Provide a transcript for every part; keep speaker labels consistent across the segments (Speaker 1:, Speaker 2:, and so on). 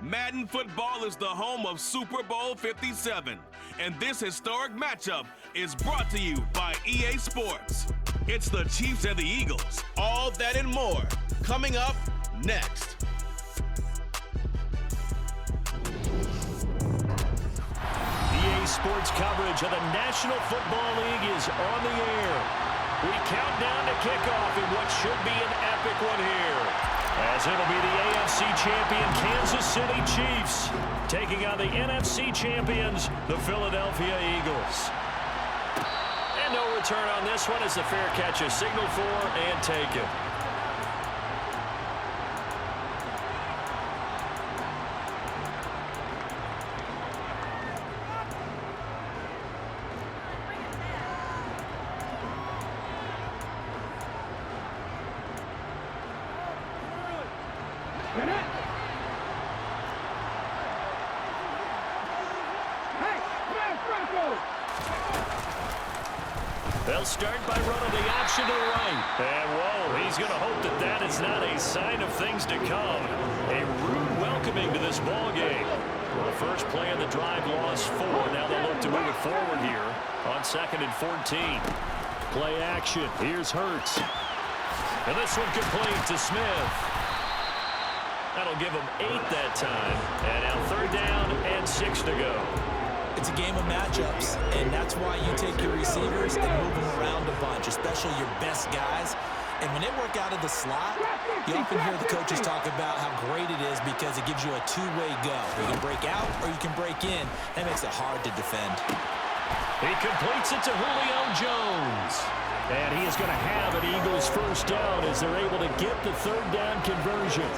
Speaker 1: Madden Football is the home of Super Bowl 57, and this historic matchup is brought to you by EA Sports. It's the Chiefs and the Eagles. All that and more coming up next.
Speaker 2: EA Sports coverage of the National Football League is on the air. We count down to kickoff in what should be an epic one here, as it'll be the AFC champion Kansas City Chiefs taking on the NFC champions, the Philadelphia Eagles. And no return on this one as the fair catch is signaled for and taken. They'll start by running the option to right. And, whoa, he's going to hope that that is not a sign of things to come. A rude welcoming to this ball game. Well, the first play of the drive lost 4. Now they'll look to move it forward here on 2nd and 14. Play action. Here's Hurts. And this one complete to Smith. That'll give him 8 that time. And now 3rd down and 6 to go.
Speaker 3: It's a game of matchups, and that's why you take your receivers and move them around a bunch, especially your best guys. And when they work out of the slot, you often hear the coaches talk about how great it is because it gives you a two-way go. You can break out or you can break in. That makes it hard to defend.
Speaker 2: He completes it to Julio Jones. And he is going to have an Eagles first down as they're able to get the 3rd down conversion.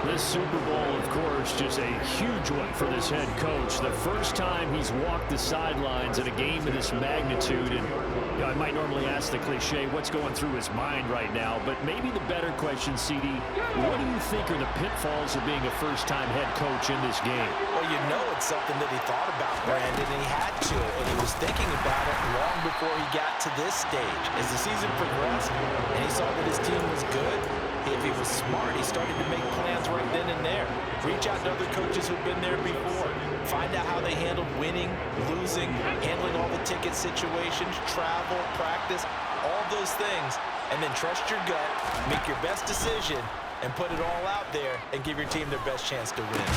Speaker 2: This Super Bowl, of course, just a huge one for this head coach. The first time he's walked the sidelines in a game of this magnitude. And I might normally ask the cliche, what's going through his mind right now? But maybe the better question, CD, what do you think are the pitfalls of being a first-time head coach in this game?
Speaker 3: Well, you know it's something that he thought about, Brandon, and he had to. And he was thinking about it long before he got to this stage. As the season progressed and he saw that his team was good, if he was smart, he started to make plans right then and there. Reach out to other coaches who've been there before. Find out how they handled winning, losing, handling all the ticket situations, travel, practice, all those things. And then trust your gut, make your best decision, and put it all out there and give your team their best chance to win.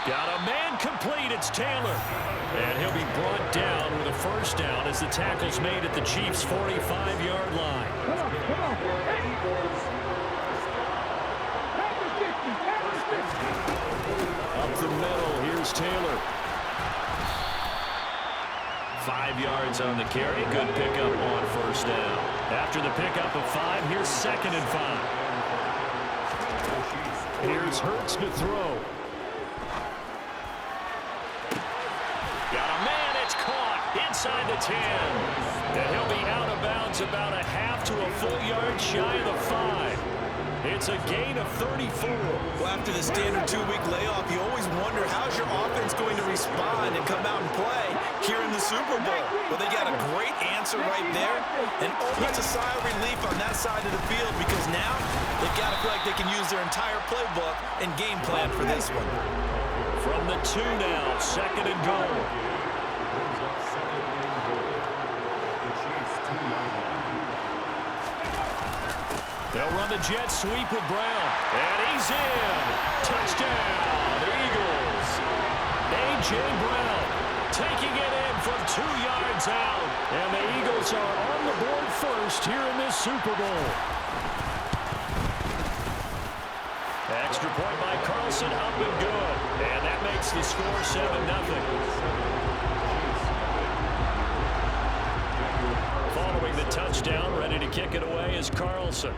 Speaker 2: Got a man complete. It's Taylor. And he'll be brought down with a first down as the tackle's made at the Chiefs' 45-yard line. Up the middle, here's Taylor. 5 yards on the carry. Good pickup on first down. After the pickup of 5, here's 2nd and 5. Here's Hurts to throw. Got a man, it's caught inside the 10. And he'll be out of bounds about a half to a full yard shy of the 5. It's a gain of 34.
Speaker 3: Well, after the standard 2-week layoff, you always wonder how's your offense going to respond and come out and play here in the Super Bowl. Well, they got a great answer right there, and opens a sigh of relief on that side of the field because now they've got to feel like they can use their entire playbook and game plan for this one.
Speaker 2: From the 2 now, 2nd and goal. They'll run the jet sweep with Brown. And he's in. Touchdown, the Eagles. A.J. Brown taking it in from 2 yards out. And the Eagles are on the board first here in this Super Bowl. Extra point by Carlson, up and good. And that makes the score 7-0. Following the touchdown, ready to kick it away is Carlson.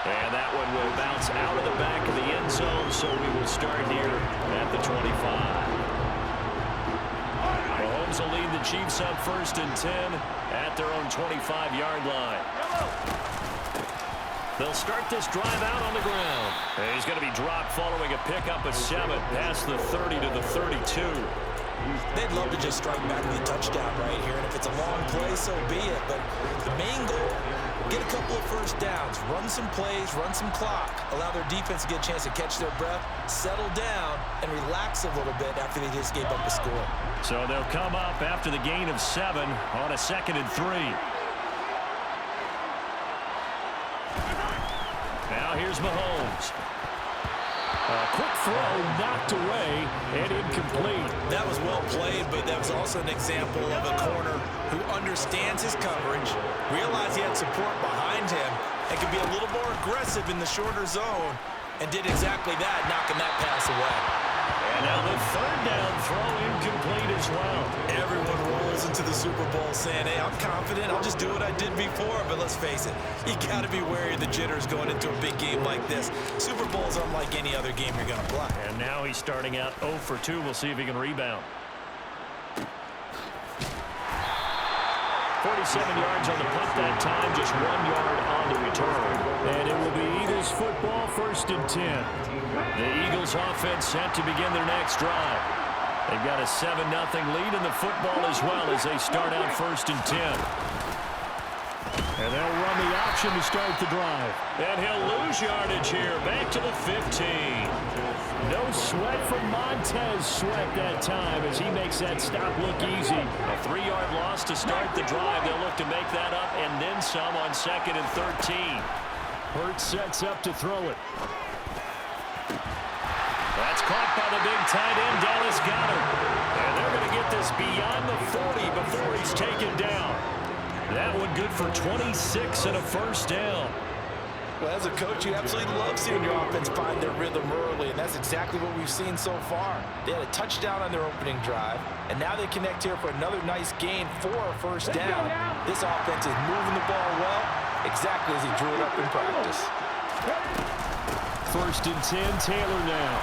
Speaker 2: And that one will bounce out of the back of the end zone, so we will start here at the 25. Mahomes will lead the Chiefs up 1st and 10 at their own 25-yard line. They'll start this drive out on the ground. And he's going to be dropped following a pickup of 7 past the 30 to the 32.
Speaker 3: They'd love to just strike back with a touchdown right here, and if it's a long play, so be it. But the main goal, get a couple of first downs, run some plays, run some clock, allow their defense to get a chance to catch their breath, settle down, and relax a little bit after they just gave up a score.
Speaker 2: So they'll come up after the gain of 7 on a 2nd and 3. Now here's Mahomes. A quick throw knocked away and incomplete.
Speaker 3: That was well played, but that was also an example of a corner who understands his coverage, realized he had support behind him, and could be a little more aggressive in the shorter zone, and did exactly that, knocking that pass away.
Speaker 2: And now the 3rd down throw incomplete as well.
Speaker 3: Everyone rolls into the Super Bowl saying, hey, I'm confident, I'll just do what I did before. But let's face it, you got to be wary of the jitters going into a big game like this. Super Bowl is unlike any other game you're going to play.
Speaker 2: And now he's starting out 0 for 2. We'll see if he can rebound. 47 yards on the punt that time, just 1 yard on the return. And it will be Eagles football, 1st and 10. The Eagles offense set to begin their next drive. They've got a 7-0 lead in the football as well as they start out 1st and 10. And they'll run the option to start the drive. And he'll lose yardage here, back to the 15. No sweat from Montez Sweat that time as he makes that stop look easy. A 3-yard loss to start the drive. They'll look to make that up and then some on 2nd and 13. Hurts sets up to throw it. That's caught by the big tight end, Dallas Goedert. And they're going to get this beyond the 40 before he's taken down. That one good for 26 and a 1st down.
Speaker 3: Well, as a coach, you absolutely love seeing your offense find their rhythm early, and that's exactly what we've seen so far. They had a touchdown on their opening drive, and now they connect here for another nice gain for a 1st down. This offense is moving the ball well, exactly as he drew it up in practice.
Speaker 2: 1st and 10, Taylor now.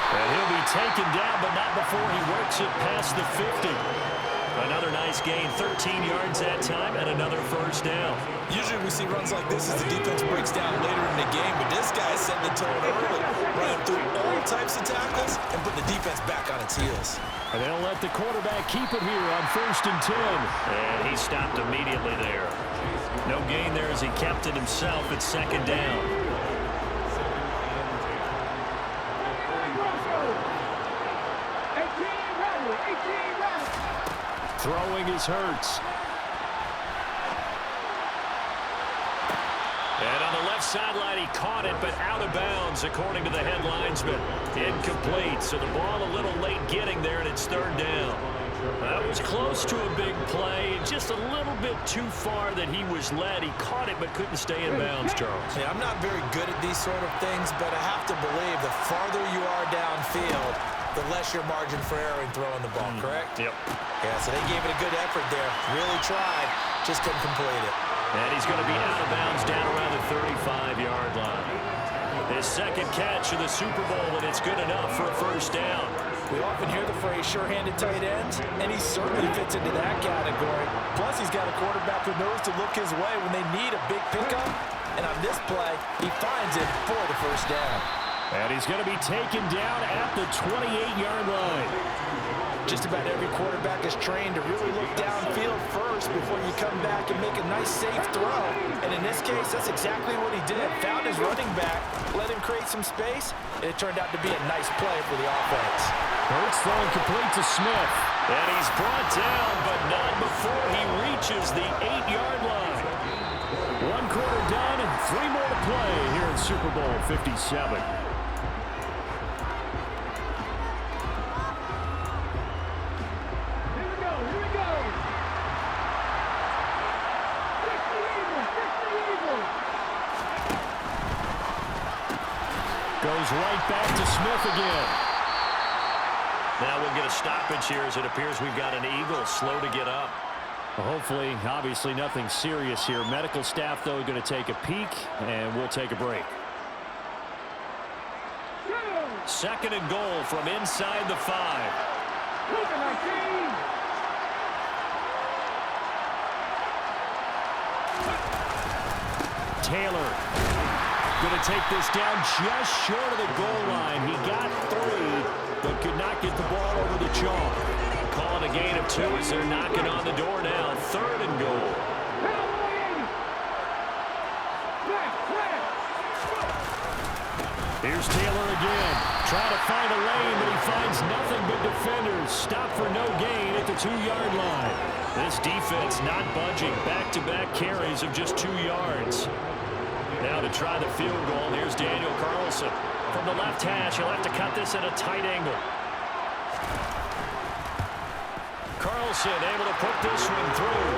Speaker 2: And he'll be taken down, but not before he works it past the 50. Another nice gain, 13 yards that time, and another 1st down.
Speaker 3: Usually we see runs like this as the defense breaks down later in the game, but this guy set the tone early, running through all types of tackles and put the defense back on its heels.
Speaker 2: And they'll let the quarterback keep it here on 1st and 10. And he stopped immediately there. No gain there as he kept it himself at 2nd down. Throwing is Hurts. And on the left sideline, he caught it, but out of bounds, according to the head linesman. Incomplete, so the ball a little late getting there, and it's 3rd down. That was close to a big play, just a little bit too far that he was led. He caught it, but couldn't stay in bounds, Charles.
Speaker 3: Yeah, I'm not very good at these sort of things, but I have to believe the farther you are downfield, the less your margin for error in throwing the ball, correct?
Speaker 2: Yep.
Speaker 3: Yeah, so they gave it a good effort there. Really tried, just couldn't complete it.
Speaker 2: And he's going to be out of bounds down around the 35-yard line. His 2nd catch of the Super Bowl, and it's good enough for a 1st down.
Speaker 3: We often hear the phrase sure-handed tight ends, and he certainly fits into that category. Plus, he's got a quarterback who knows to look his way when they need a big pickup. And on this play, he finds it for the 1st down.
Speaker 2: And he's going to be taken down at the 28-yard line.
Speaker 3: Just about every quarterback is trained to really look downfield first before you come back and make a nice, safe throw. And in this case, that's exactly what he did. Found his running back, let him create some space, and it turned out to be a nice play for the offense.
Speaker 2: Hurts throwing complete to Smith. And he's brought down, but not before he reaches the 8-yard line. 1 quarter done and 3 more to play here in Super Bowl 57. Goes right back to Smith again. Now we'll get a stoppage here as it appears we've got an Eagle slow to get up. Well, hopefully, obviously nothing serious here. Medical staff, though, going to take a peek, and we'll take a break. 2nd and goal from inside the 5. Taylor going to take this down just short of the goal line. He got 3, but could not get the ball over the chalk. Call it a gain of 2 as they're knocking on the door now. 3rd and goal. Here's Taylor again. Trying to find a lane, but he finds nothing but defenders. Stop for no gain at the 2-yard line. This defense not budging. Back-to-back carries of just 2 yards. Now to try the field goal, here's Daniel Carlson. From the left hash, he'll have to cut this at a tight angle. Carlson able to put this one through.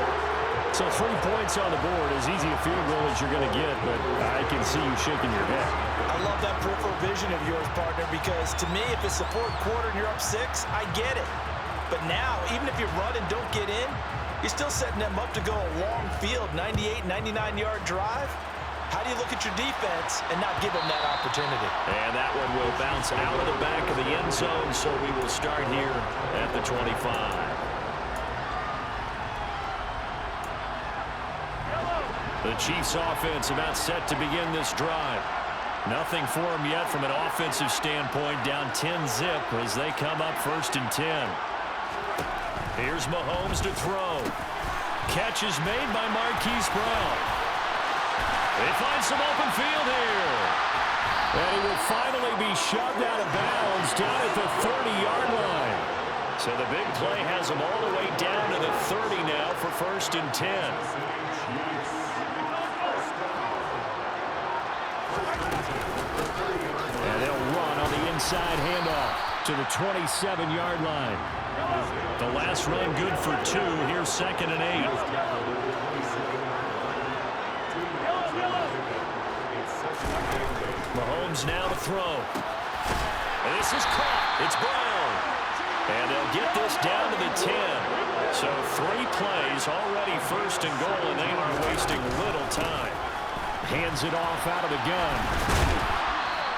Speaker 2: So 3 points on the board, as easy a field goal as you're going to get, but I can see you shaking your head.
Speaker 3: I love that peripheral vision of yours, partner, because to me, if it's the 4th quarter and you're up 6, I get it. But now, even if you run and don't get in, you're still setting them up to go a long field, 98, 99-yard drive. How do you look at your defense and not give them that opportunity?
Speaker 2: And that one will bounce out of the back of the end zone, so we will start here at the 25. The Chiefs offense about set to begin this drive. Nothing for them yet from an offensive standpoint, down 10-zip as they come up 1st and 10. Here's Mahomes to throw. Catch is made by Marquise Brown. They find some open field here. And he will finally be shoved out of bounds down at the 30-yard line. So the big play has him all the way down to the 30 now for 1st and 10. And they'll run on the inside handoff to the 27-yard line. The last run good for 2. Here's 2nd and 8. Mahomes now to throw. And this is caught. It's Brown. And they'll get this down to the 10. So 3 plays already 1st and goal, and they are wasting little time. Hands it off out of the gun.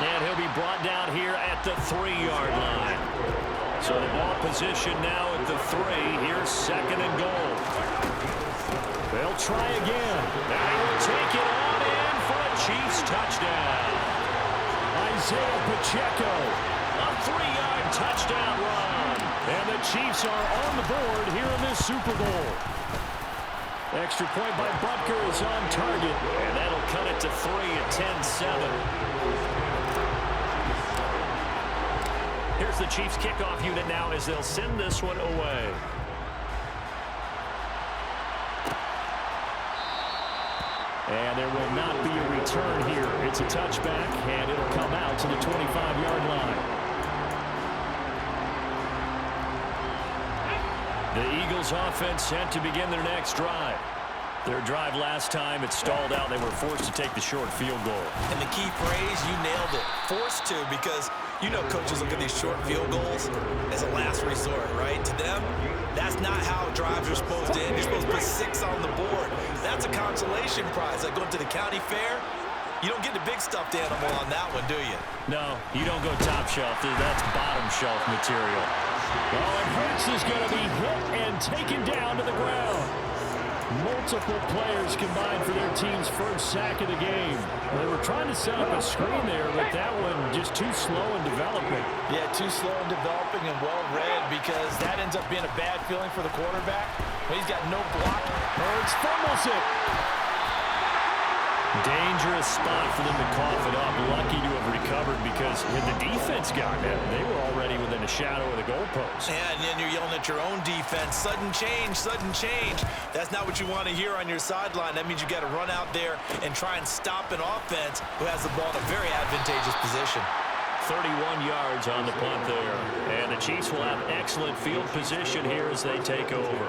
Speaker 2: And he'll be brought down here at the 3-yard line. So the ball position now at the 3. Here's 2nd and goal. They'll try again. And he will take it on in for a Chiefs touchdown. Isaiah Pacheco, a 3-yard touchdown run. And the Chiefs are on the board here in this Super Bowl. Extra point by Butker is on target. And that'll cut it to 3 at 10-7. Here's the Chiefs kickoff unit now as they'll send this one away. And there will not be a return here. It's a touchback, and it'll come out to the 25-yard line. The Eagles offense set to begin their next drive. Their drive last time, it stalled out. They were forced to take the short field goal.
Speaker 3: And the key phrase, you nailed it. Forced to, because you know coaches look at these short field goals as a last resort, right? To them, that's not how drives are supposed to end. You're supposed to put 6 on the board. That's a consolation prize. Like going to the county fair, you don't get the big stuffed animal on that one, do you?
Speaker 2: No, you don't go top shelf. That's bottom shelf material. Oh, and Hurts is going to be hit and taken down to the ground. Multiple players combined for their team's first sack of the game. They were trying to set up a screen there, but that one just too slow in developing.
Speaker 3: Yeah, too slow in developing and well read, because that ends up being a bad feeling for the quarterback. But he's got no block.
Speaker 2: Hurts fumbles it. Dangerous spot for them to cough it up. Lucky to have recovered, because had the defense gotten it, they were already within a shadow of the goalpost.
Speaker 3: Yeah, and then you're yelling at your own defense. Sudden change, sudden change. That's not what you want to hear on your sideline. That means you got to run out there and try and stop an offense who has the ball in a very advantageous position.
Speaker 2: 31 yards on the punt there. And the Chiefs will have excellent field position here as they take over.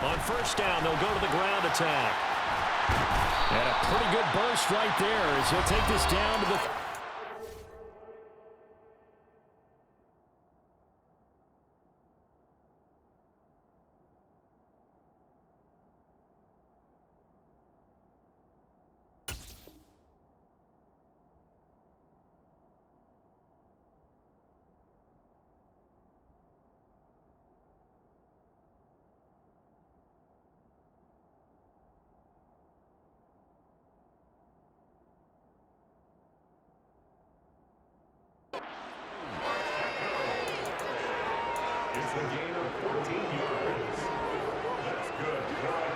Speaker 2: On first down, they'll go to the ground attack. And a pretty good burst right there as he'll take this down to the...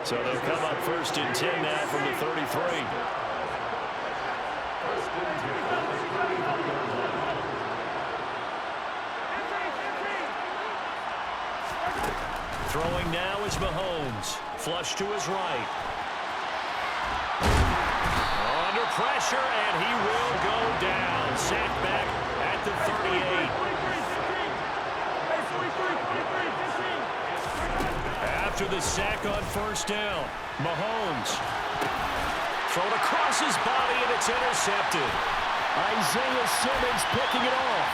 Speaker 2: So they'll come up 1st and 10 now from the 33. Throwing now is Mahomes. Flush to his right. Under pressure, and he will go down. Sacked back at the 38. After the sack on 1st down, Mahomes. Thrown across his body, and it's intercepted. Isaiah Simmons picking it off.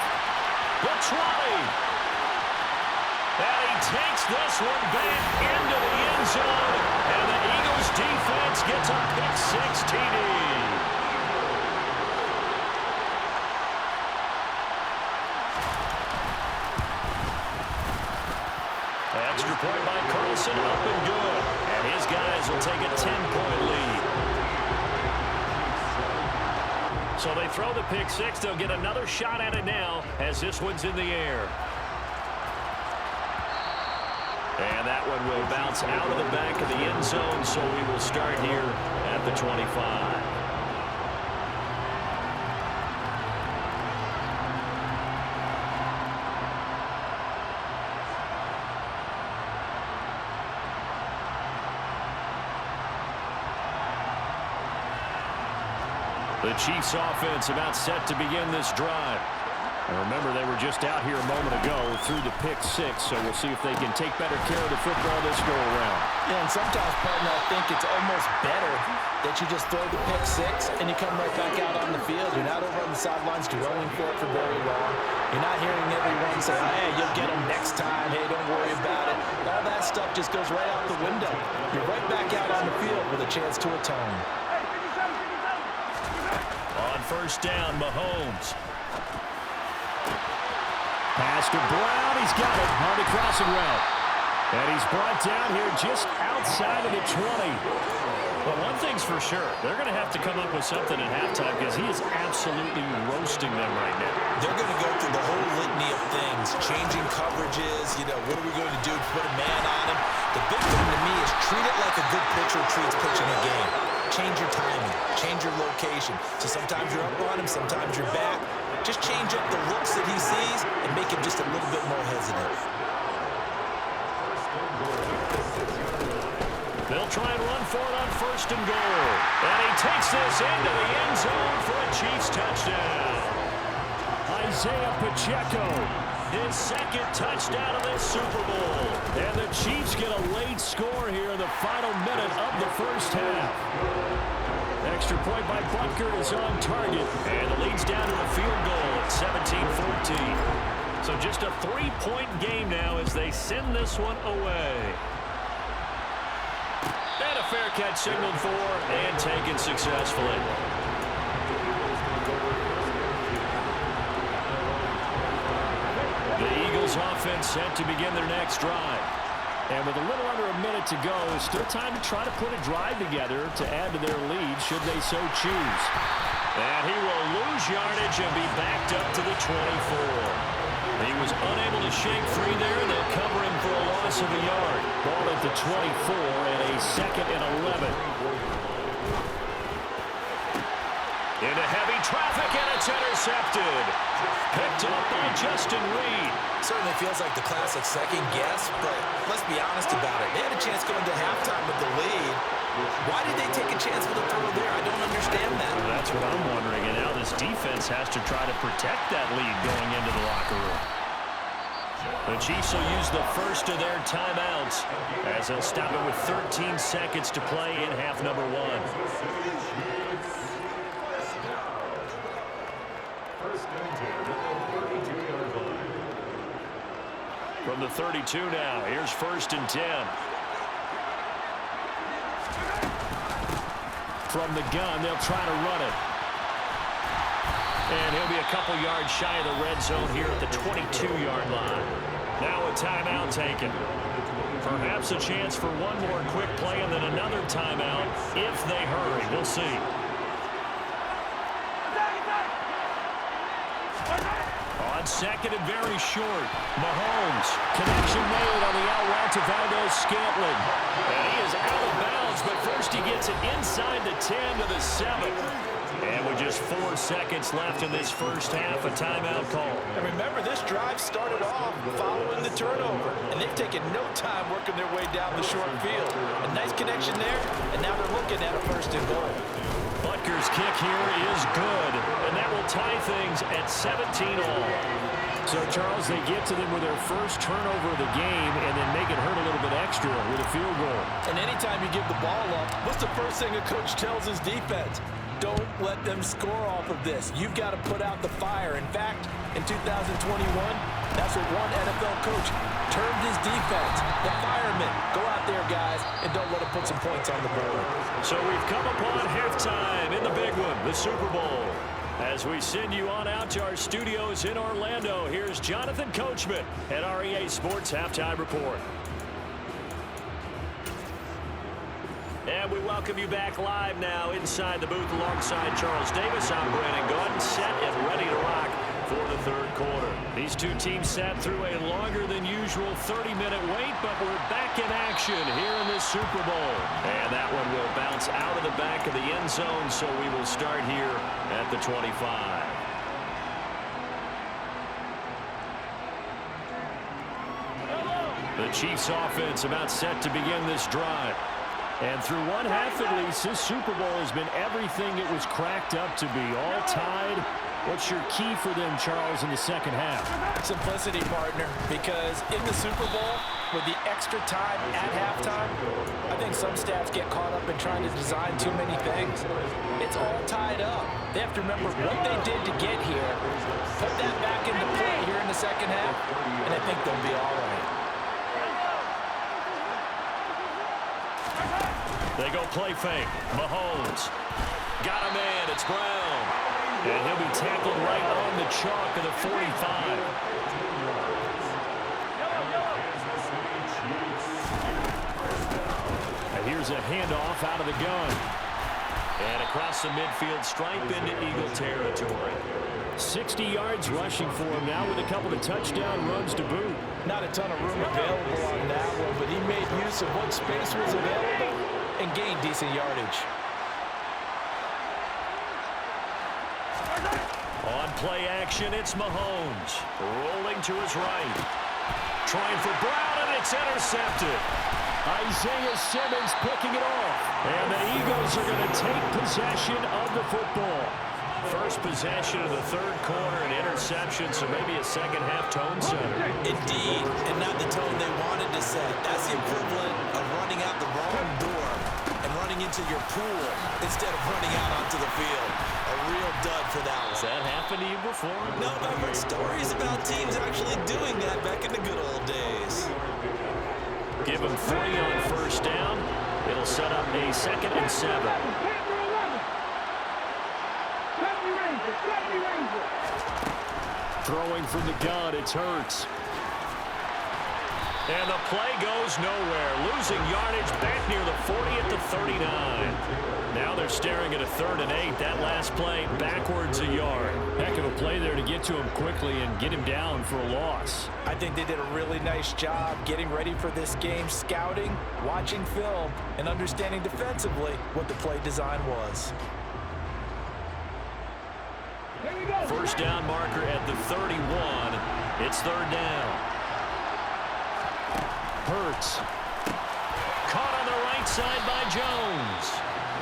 Speaker 2: The 20. And he takes this one back into the end zone. And the Eagles defense gets a pick-6 TD. Extra point by Carlson, up and good. And his guys will take a 10-point lead. So they throw the pick-6. They'll get another shot at it now as this one's in the air. And that one will bounce out of the back of the end zone, so we will start here at the 25. The Chiefs offense about set to begin this drive. And remember, they were just out here a moment ago through the pick-6, so we'll see if they can take better care of the football this go-around.
Speaker 3: Yeah, and sometimes, partner, I think it's almost better that you just throw the pick-6 and you come right back out on the field. You're not over on the sidelines dwelling for it for very long. You're not hearing everyone say, hey, you'll get them next time. Hey, don't worry about it. All that stuff just goes right out the window. You're right back out on the field with a chance to atone.
Speaker 2: On 1st down, Mahomes. Pass to Brown. He's got it on the crossing route. And he's brought down here just outside of the 20. But one thing's for sure, they're going to have to come up with something at halftime because he is absolutely roasting them right now.
Speaker 3: They're going to go through the whole litany of things, changing coverages, what are we going to do to put a man on him? The big thing to me is treat it like a good pitcher treats pitching a game. Change your timing, change your location. So sometimes you're up on him, sometimes you're back. Just change up the looks that he sees and make him just a little bit more hesitant.
Speaker 2: They'll try and run for it on 1st and goal. And he takes this into the end zone for a Chiefs touchdown. Isaiah Pacheco, his 2nd touchdown of this Super Bowl. And the Chiefs get a late score here in the final minute of the 1st half. Extra point by Butker is on target. And the lead's down to a field goal at 17-14. So just a 3-point game now as they send this one away. And a fair catch signaled for and taken successfully. The Eagles offense set to begin their next drive. And with a little under a minute to go, it's still time to try to put a drive together to add to their lead should they so choose. And he will lose yardage and be backed up to the 24. He was unable to shake free there. They'll cover him for a loss of a yard. Ball at the 24 and a 2nd and 11. Into heavy traffic, and it's intercepted. Picked up by Justin Reed.
Speaker 3: Certainly feels like the classic second guess, but let's be honest about it. They had a chance going to halftime with the lead. Why did they take a chance with a throw there? I don't understand that.
Speaker 2: Well, that's what I'm wondering, and now this defense has to try to protect that lead going into the locker room. The Chiefs will use the first of their timeouts as they'll stop it with 13 seconds to play in half number 1. From the 32 now, here's 1st and 10. From the gun, they'll try to run it. And he'll be a couple yards shy of the red zone here at the 22-yard line. Now a timeout taken. Perhaps a chance for one more quick play and then another timeout if they hurry. We'll see. On on second and very short. Mahomes, connection made on the out route to Valdes-Scantling. And he is out of bounds, but first he gets it inside the 10 to the 7. And with just 4 seconds left in this first half, a timeout call.
Speaker 3: And remember, this drive started off following the turnover, and they've taken no time working their way down the short field. A nice connection there, and now they're looking at a first and goal.
Speaker 2: Butker's kick here is good, and that will tie things at 17 all. So, Charles, they get to them with their first turnover of the game and then make it hurt a little bit extra with a field goal.
Speaker 3: And anytime you give the ball up, what's the first thing a coach tells his defense? Don't let them score off of this. You've got to put out the fire. In fact, in 2021, that's what one NFL coach termed his defense. The firemen. Go out there, guys, and don't let them put some points on the board.
Speaker 2: So we've come upon halftime in the big one, the Super Bowl. As we send you on out to our studios in Orlando, here's Jonathan Coachman at our EA Sports Halftime Report. And we welcome you back live now inside the booth alongside Charles Davis. I'm Brandon Gaudin, set and ready to rock for the third quarter. These two teams sat through a longer than usual 30-minute wait, but we're back in action here in this Super Bowl. And that one will bounce out of the back of the end zone, so we will start here at the 25. The Chiefs offense about set to begin this drive. And through one half at least, this Super Bowl has been everything it was cracked up to be. All tied. What's your key for them, Charles, in the second half?
Speaker 3: Simplicity, partner, because in the Super Bowl, with the extra time at halftime, I think some staffs get caught up in trying to design too many things. It's all tied up. They have to remember what they did to get here, put that back into play here in the second half, and I think they'll be all right.
Speaker 2: They go play fake. Mahomes. Got a man. It's Brown. And he'll be tackled right on the chalk of the 45. And here's a handoff out of the gun. And across the midfield stripe into Eagle territory. 60 yards rushing for him now with a couple of touchdown runs to boot.
Speaker 3: Not a ton of room available on that one, but he made use of what space was available and gained decent yardage.
Speaker 2: On play action, it's Mahomes. Rolling to his right. Trying for Brown, and it's intercepted. Isaiah Simmons picking it off. And the Eagles are going to take possession of the football. First possession of the third quarter, an interception, so maybe a second-half tone setter.
Speaker 3: Indeed, and not the tone they wanted to set. That's the equivalent of running out the wrong door and running into your pool instead of running out onto the field. A real dud for that one.
Speaker 2: Has that happened to you before?
Speaker 3: No, but I've heard stories about teams actually doing that back in the good old days.
Speaker 2: Give them 3 on first down. It'll set up a 2nd and 7. Throwing from the gun, it's Hurts. And the play goes nowhere. Losing yardage back near the 40 at the 39. Now they're staring at a 3rd and 8. That last play backwards a yard. Heck of a play there to get to him quickly and get him down for a loss.
Speaker 3: I think they did a really nice job getting ready for this game, scouting, watching film, and understanding defensively what the play design was.
Speaker 2: First down marker at the 31. It's 3rd down. Hurts. Caught on the right side by Jones.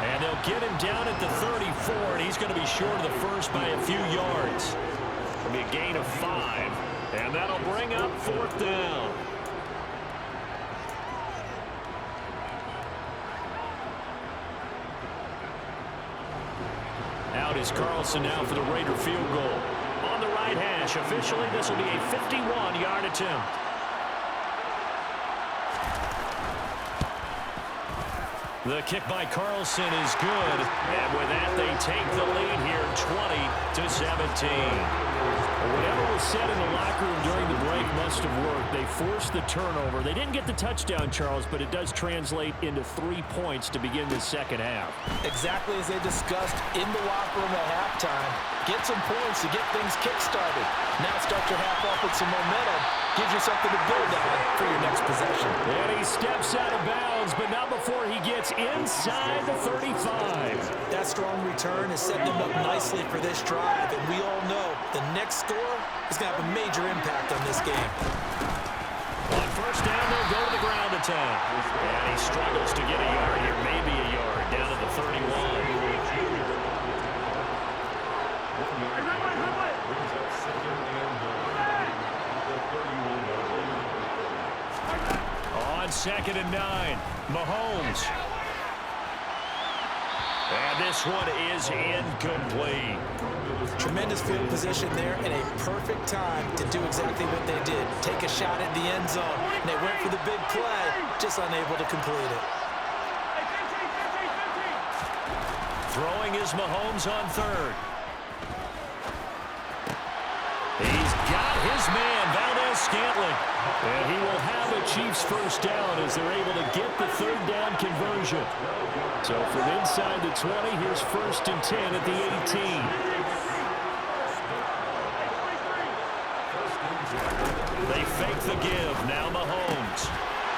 Speaker 2: And they'll get him down at the 34, and he's going to be short of the first by a few yards. It'll be a gain of 5, and that'll bring up 4th down. Out is Carlson now for the Raider field goal. On the right hash, officially this will be a 51-yard attempt. The kick by Carlson is good, and with that they take the lead here 20-17. Whatever was said in the locker room during the break must have worked. They forced the turnover. They didn't get the touchdown, Charles, but it does translate into 3 points to begin the second half.
Speaker 3: Exactly as they discussed in the locker room at halftime. Get some points to get things kick-started. Now start your half off with some momentum. Gives you something to build on for your next possession.
Speaker 2: And he steps out of bounds, but not before he gets inside the 35.
Speaker 3: That strong return is setting them up nicely for this drive, and we all know the next score is going to have a major impact on this game.
Speaker 2: On first down, they'll go to the ground attack. And he struggles to get a yard here, maybe a yard, down to the 31. On 2nd and 9, Mahomes. And this one is incomplete.
Speaker 3: Tremendous field position there and a perfect time to do exactly what they did. Take a shot at the end zone. And they went for the big play, just unable to complete it.
Speaker 2: Throwing is Mahomes on 3rd. He's got his man, Valdes-Scantling. And he will have a Chiefs first down as they're able to get the 3rd down conversion. So from inside the 20, here's 1st and 10 at the 18. They fake the give. Now Mahomes.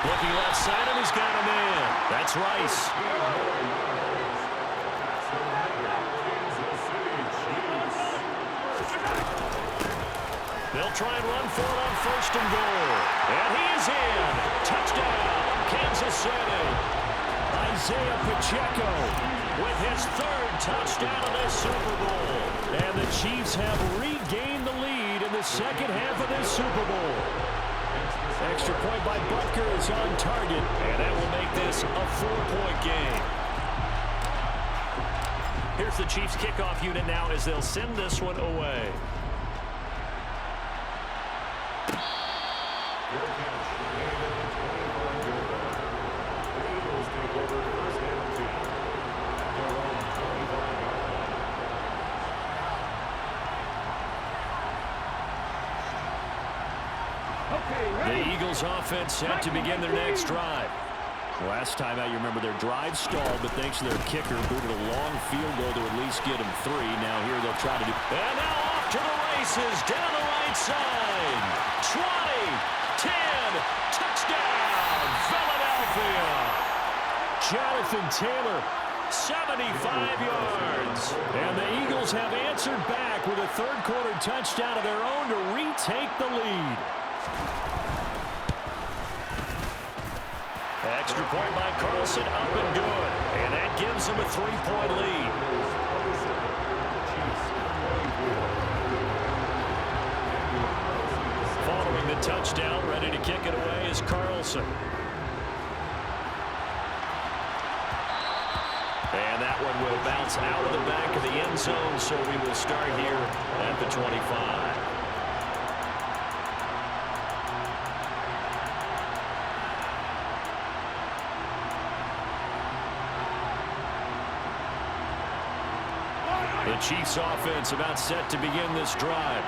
Speaker 2: Looking left side him, he's got a man. That's Rice. They'll try and run for it on 1st and goal. And he is in. Touchdown, Kansas City. Isaiah Pacheco with his 3rd touchdown of this Super Bowl. And the Chiefs have regained the lead in the 2nd half of this Super Bowl. Extra point by Butker is on target, and that will make this a 4-point game. Here's the Chiefs kickoff unit now as they'll send this one away. The Eagles offense set to begin their next drive. Last time out, you remember their drive stalled, but thanks to their kicker, booted a long field goal to at least get them 3. Now here they'll try to do. And now off to the races, down the right side. 20, 10, touchdown, Philadelphia. Jonathan Taylor, 75 yards. And the Eagles have answered back with a 3rd quarter touchdown of their own to retake the lead. Extra point by Carlson, up and good. And that gives them a 3-point lead. Following the touchdown, ready to kick it away is Carlson. And that one will bounce out of the back of the end zone, so we will start here at the 25. The Chiefs offense about set to begin this drive.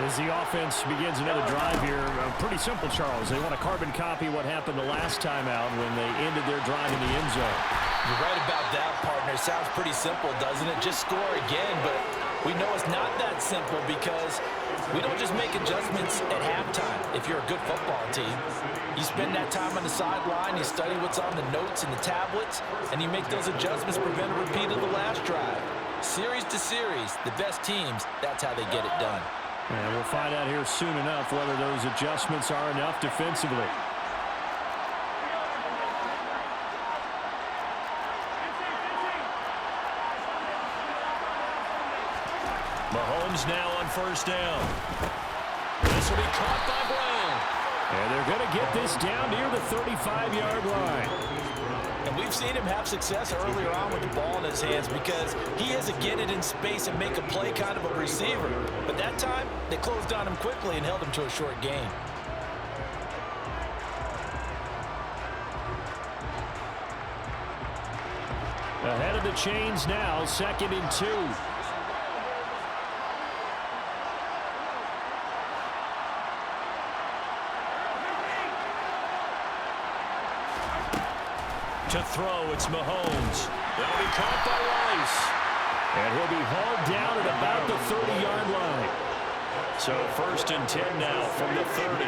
Speaker 2: As the offense begins another drive here, pretty simple, Charles. They want to carbon copy what happened the last time out when they ended their drive in the end zone.
Speaker 3: You're right about that, partner. Sounds pretty simple, doesn't it? Just score again, but we know it's not that simple because we don't just make adjustments at halftime. If you're a good football team, you spend that time on the sideline, you study what's on the notes and the tablets, and you make those adjustments, prevent a repeat of the last drive. Series to series, the best teams, that's how they get it done.
Speaker 2: And we'll find out here soon enough whether those adjustments are enough defensively. Mahomes now on 1st down. This will be caught by Brown. And they're going to get this down near the 35-yard line.
Speaker 3: And we've seen him have success earlier on with the ball in his hands because he is a get it in space and make a play kind of a receiver. But that time, they closed on him quickly and held him to a short gain.
Speaker 2: Ahead of the chains now, 2nd and 2. To throw, it's Mahomes. That'll be caught by Rice. And he'll be hauled down at about the 30-yard line. So 1st and 10 now from the 30.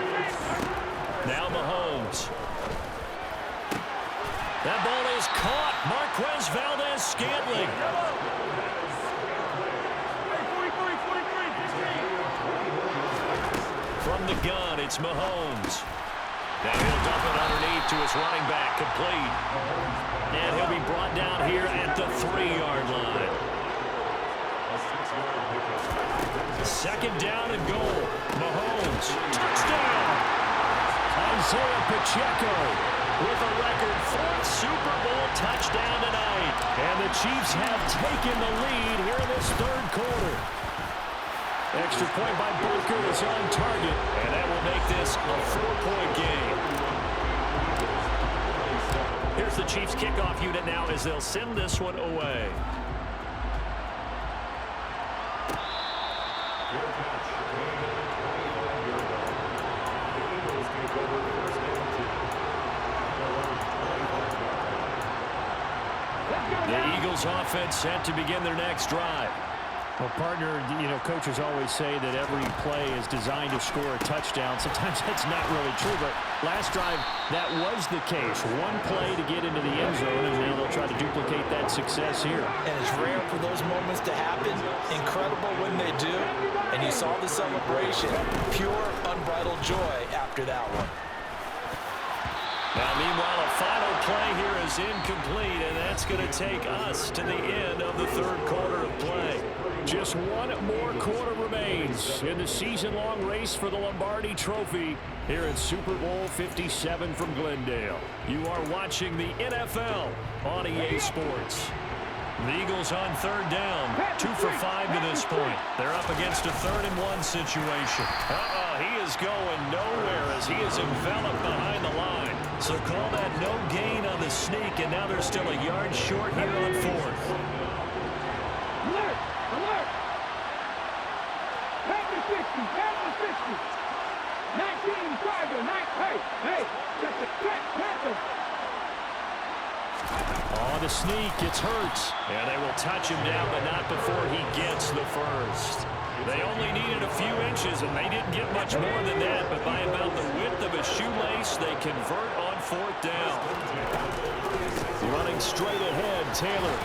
Speaker 2: Now Mahomes. That ball is caught. Marquez Valdes-Scantling. From the gun, it's Mahomes. Now he'll dump it underneath to his running back, complete. And he'll be brought down here at the 3-yard line. 2nd down and goal. Mahomes, touchdown! Isaiah Pacheco with a record 4th Super Bowl touchdown tonight. And the Chiefs have taken the lead here in this 3rd quarter. Extra point by Booker is on target, and that will make this a 4-point game. Here's the Chiefs kickoff unit now as they'll send this one away. The Eagles offense set to begin their next drive.
Speaker 4: Well, partner, coaches always say that every play is designed to score a touchdown. Sometimes that's not really true, but last drive, that was the case. One play to get into the end zone, and now they'll try to duplicate that success here.
Speaker 3: And it's rare for those moments to happen. Incredible when they do. And you saw the celebration. Pure, unbridled joy after that one.
Speaker 2: Now, meanwhile, a final play here is incomplete, and that's going to take us to the end of the 3rd quarter of play. Just one more quarter remains in the season-long race for the Lombardi Trophy here at Super Bowl 57 from Glendale. You are watching the NFL on EA Sports. The Eagles on 3rd down, 2 for 5 to this point. They're up against a 3rd and 1 situation. He is going nowhere as he is enveloped behind the line. So call that no gain on the sneak, and now they're still a yard short here on 4th.
Speaker 5: Alert! Alert! Panther 60! Panther 60! 19 Tiger! Hey! Just a threat, Panther!
Speaker 2: On the sneak, it's Hurts. And they will touch him down, but not before he gets the first. They only needed a few inches, and they didn't get much more than that, but by about the width of a shoelace, they convert on 4th down. Running straight ahead, Taylor.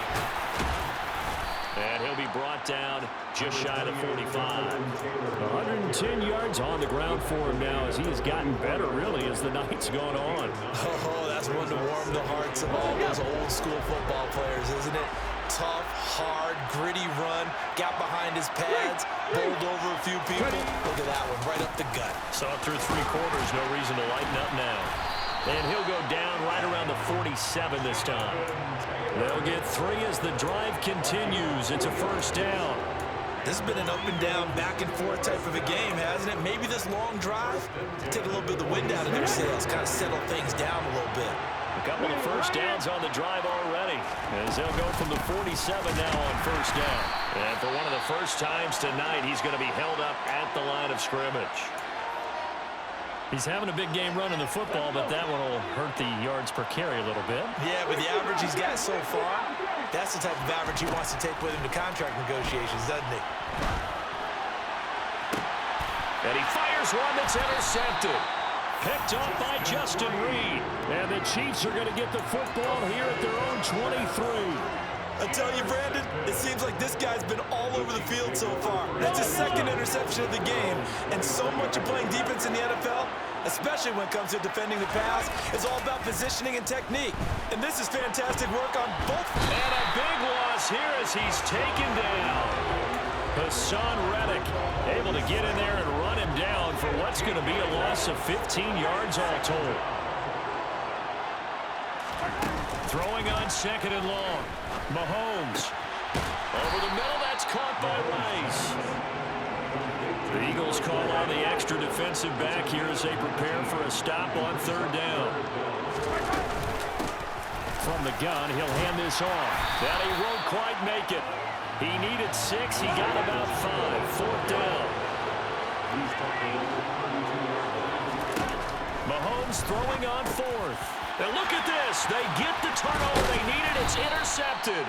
Speaker 2: And he'll be brought down just shy of 45.
Speaker 4: 110 yards on the ground for him now as he has gotten better, really, as the night's gone on.
Speaker 3: Oh, that's one to warm the hearts of all those old-school football players, isn't it? Tough, hard, gritty run, got behind his pads, bowled over a few people. Look at that one, right up the gut.
Speaker 2: Saw it through 3 quarters, no reason to lighten up now. And he'll go down right around the 47 this time. They'll get 3 as the drive continues. It's a 1st down.
Speaker 3: This has been an up and down, back and forth type of a game, hasn't it? Maybe this long drive, take a little bit of the wind out of their sails, kind of settle things down a little bit.
Speaker 2: A couple of 1st downs on the drive already, as they'll go from the 47 now on 1st down. And for one of the first times tonight, he's going to be held up at the line of scrimmage.
Speaker 4: He's having a big game running the football, but that one will hurt the yards per carry a little bit.
Speaker 3: Yeah, but the average he's got so far, that's the type of average he wants to take with him to contract negotiations, doesn't he?
Speaker 2: And he fires one that's intercepted.
Speaker 4: Picked up by Justin Reed. And the Chiefs are going to get the football here at their own 23.
Speaker 3: I tell you, Brandon, it seems like this guy's been all over the field so far. That's his 2nd interception of the game. And so much of playing defense in the NFL, especially when it comes to defending the pass, is all about positioning and technique. And this is fantastic work on both.
Speaker 2: And a big loss here as he's taken down. Hassan Reddick able to get in there and run him down for what's going to be a loss of 15 yards all told. Throwing on 2nd and long. Mahomes. Over the middle, that's caught by Rice. The Eagles call on the extra defensive back here as they prepare for a stop on 3rd down.
Speaker 4: From the gun, he'll hand this off.
Speaker 2: That he won't quite make it. He needed 6, he got about 5. 4th down. Mahomes throwing on 4th. And look at this. They get the turnover they needed. It's intercepted.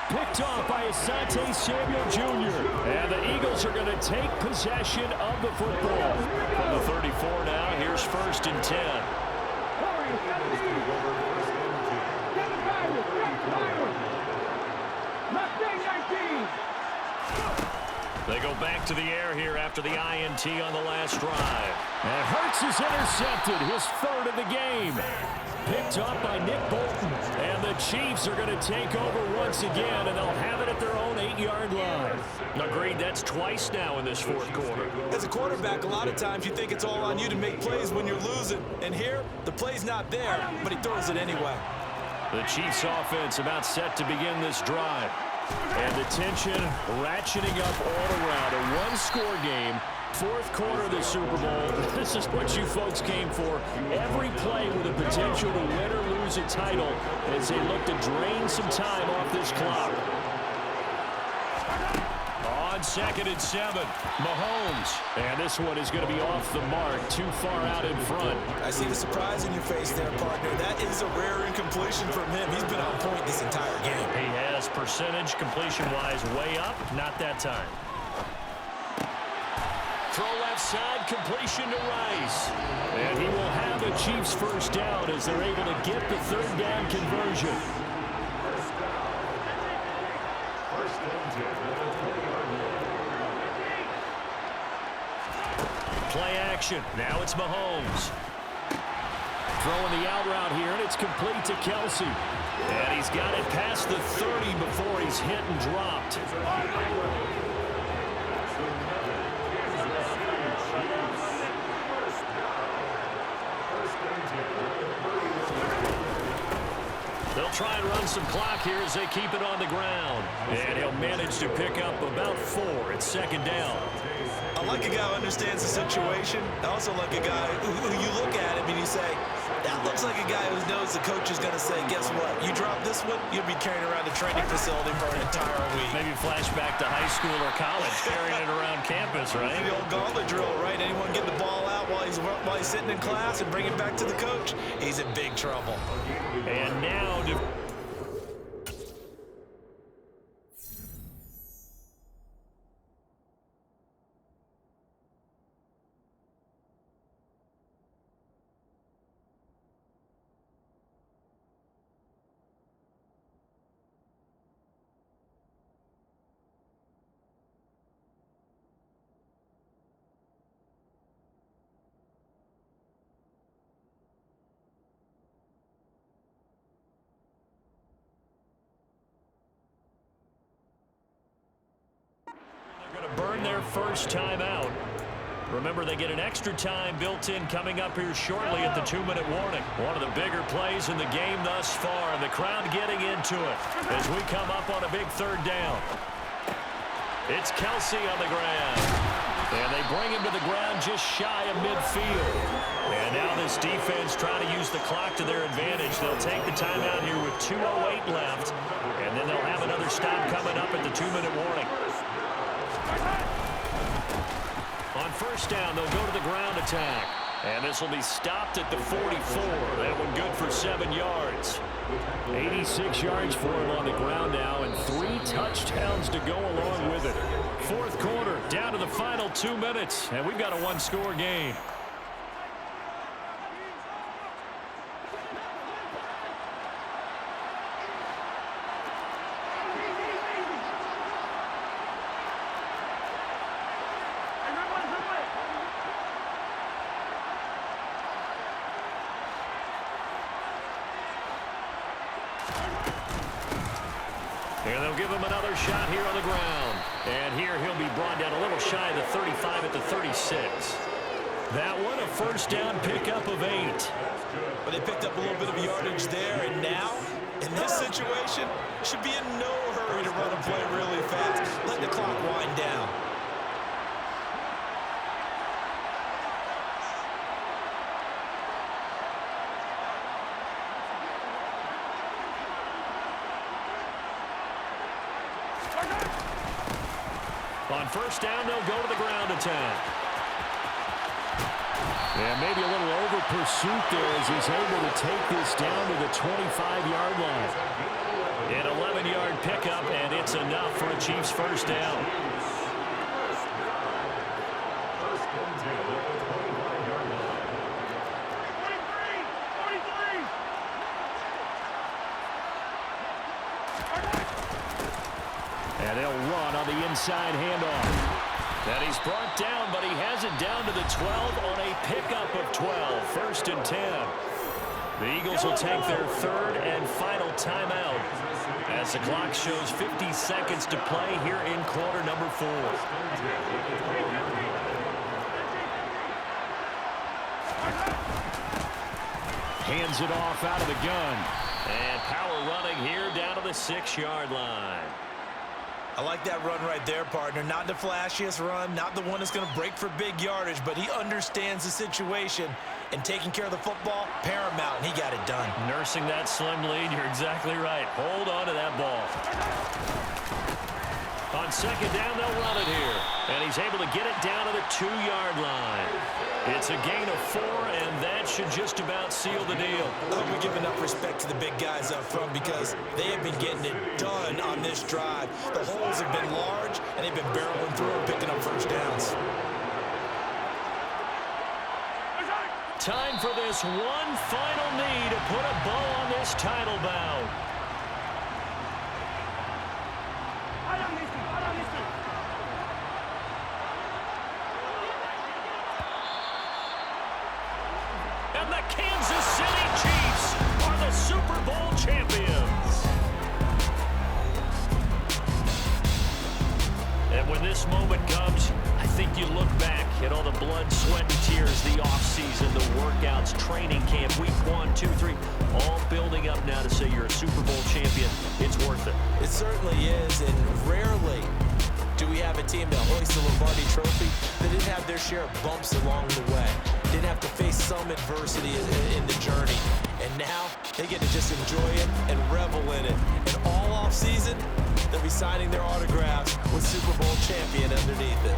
Speaker 2: Picked off by Asante Samuel Jr. And the Eagles are going to take possession of the football. From the 34 now, here's 1st and 10. They go back to the air here after the INT on the last drive. And Hurts is intercepted, his 3rd of the game. Picked up by Nick Bolton. And the Chiefs are going to take over once again, and they'll have it at their own 8-yard line. Agreed, that's twice now in this 4th quarter.
Speaker 3: As a quarterback, a lot of times you think it's all on you to make plays when you're losing. And here, the play's not there, but he throws it anyway.
Speaker 2: The Chiefs offense about set to begin this drive. And the tension ratcheting up all around. A one-score game. 4th quarter of the Super Bowl. This is what you folks came for. Every play with the potential to win or lose a title as they look to drain some time off this clock. On 2nd and 7, Mahomes. And this one is going to be off the mark, too far out in front.
Speaker 3: I see the surprise in your face there, partner. That is a rare incompletion from him. He's been on point this entire game.
Speaker 2: He has percentage completion-wise way up. Not that time. Throw left side, completion to Rice. And he will have the Chiefs 1st down as they're able to get the 3rd down conversion. Play action. Now it's Mahomes. Throwing the out route here, and it's complete to Kelsey. And he's got it past the 30 before he's hit and dropped. They'll try and run some clock here as they keep it on the ground. And he'll manage to pick up about 4 at 2nd down.
Speaker 3: I like a guy who understands the situation. I also like a guy who you look at him and you say, that looks like a guy who knows the coach is going to say, guess what? You drop this one, you'll be carrying around the training facility for an entire week.
Speaker 2: Maybe flashback to high school or college, carrying it around campus, right?
Speaker 3: The old gauntlet drill, right? Anyone get the ball out while he's sitting in class and bring it back to the coach, he's in big trouble.
Speaker 2: And now burn their 1st time out. Remember, they get an extra time built in coming up here shortly at the 2-minute warning. One of the bigger plays in the game thus far, and the crowd getting into it as we come up on a big 3rd down. It's Kelsey on the ground. And they bring him to the ground just shy of midfield. And now this defense trying to use the clock to their advantage. They'll take the timeout here with 2:08 left, and then they'll have another stop coming up at the 2-minute warning. On 1st down, they'll go to the ground attack. And this will be stopped at the 44. That one good for 7 yards. 86 yards for him on the ground now, and 3 touchdowns to go along with it. 4th quarter, down to the final 2 minutes, and we've got a one-score game. And they'll give him another shot here on the ground. And here he'll be brought down a little shy of the 35 at the 36. That one, a 1st down pickup of 8.
Speaker 3: But they picked up a little bit of yardage there, and now, in this situation, should be in no hurry to run a play really fast. Let the clock wind down.
Speaker 2: On 1st down, they'll go to the ground attack. And maybe a little over pursuit there as he's able to take this down to the 25-yard line. An 7-yard pickup, and it's enough for a Chiefs first down. And they'll run on the inside handoff. And he's brought down, but he has it down to the 12 on a pickup of 12. First and 10. The Eagles will take their third and final timeout as the clock shows 50 seconds to play here in quarter number 4. Hands it off out of the gun. And power running here down to the 6-yard line.
Speaker 3: I like that run right there, partner. Not the flashiest run, not the one that's going to break for big yardage, but he understands the situation, and taking care of the football, paramount, and he got it done.
Speaker 2: Nursing that slim lead, you're exactly right. Hold on to that ball. On second down, they'll run it here. And he's able to get it down to the 2-yard line. It's a gain of 4, and that should just about seal the deal.
Speaker 3: I hope we give enough respect to the big guys up front because they have been getting it done on this drive. The holes have been large, and they've been barreling through and picking up first downs.
Speaker 2: Time for this one final knee to put a bow on this title bout. And the Kansas City Chiefs are the Super Bowl champions. And when this moment comes, I think you look back at all the blood, sweat, and tears, the offseason, the workouts, training camp, week 1, 2, 3, all building up now to say you're a Super Bowl champion. It's worth it.
Speaker 3: It certainly is, and rarely do we have a team that hoists the Lombardi Trophy that didn't have their share of bumps along the way, didn't have to face some adversity in the journey. And now they get to just enjoy it and revel in it. And all offseason, they'll be signing their autographs with Super Bowl champion underneath it.